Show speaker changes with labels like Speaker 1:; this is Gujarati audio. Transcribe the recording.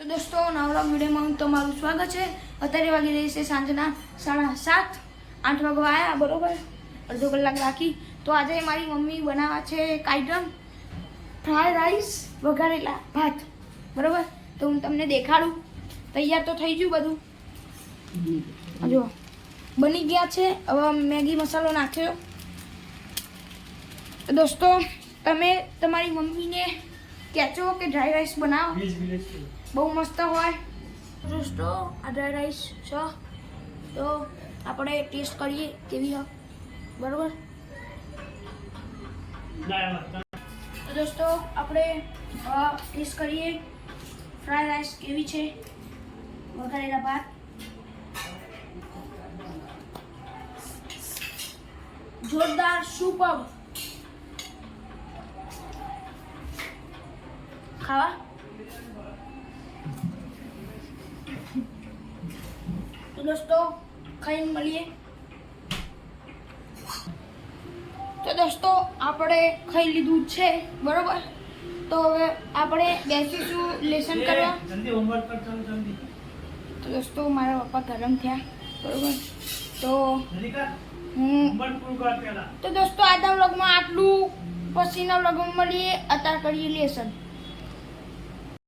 Speaker 1: તો દોસ્તો નવરા વિડીયોમાં તમારું સ્વાગત છે। અત્યારે વાગી રહી છે સાંજના 7:30, 8 વાગવા આવ્યા બરોબર, અડધો કલાક બાકી। તો આજે મારી મમ્મી બનાવવા છે આઈટમ ફ્રાઈડ રાઈસ, વઘારેલા ભાત બરોબર। તો હું તમને દેખાડું। તૈયાર તો થઈ ગયું બધું, જો બની ગયા છે। હવે મેગી મસાલો નાખ્યો। તો દોસ્તો તમે તમારી મમ્મીને કહેજો કે ડ્રાય રાઈસ બનાવો, બહુ મસ્ત હોય। દોસ્તો આ ડ્રાય રાઈસ છે, તો આપણે ટેસ્ટ કરીએ કેવી હોય બરોબર। તો દોસ્તો આપણે ટેસ્ટ કરીએ ફ્રાઈડ રાઈસ કેવી છે, વઘારેલા ભાત। જોરદાર સુપર ખાવા। તો દોસ્તો ખાઈને મળીએ। તો દોસ્તો આપણે ખાઈ લીધું છે બરોબર। તો હવે આપણે બેસીશું લેસન કરવા। તો દોસ્તો મારા પપ્પા ગરમ થયા બરોબર। તો દોસ્તો આજના વ્લોગમાં આટલું, પછીના વ્લોગમાં મળીએ। અત્યારે કરીએ લેસન।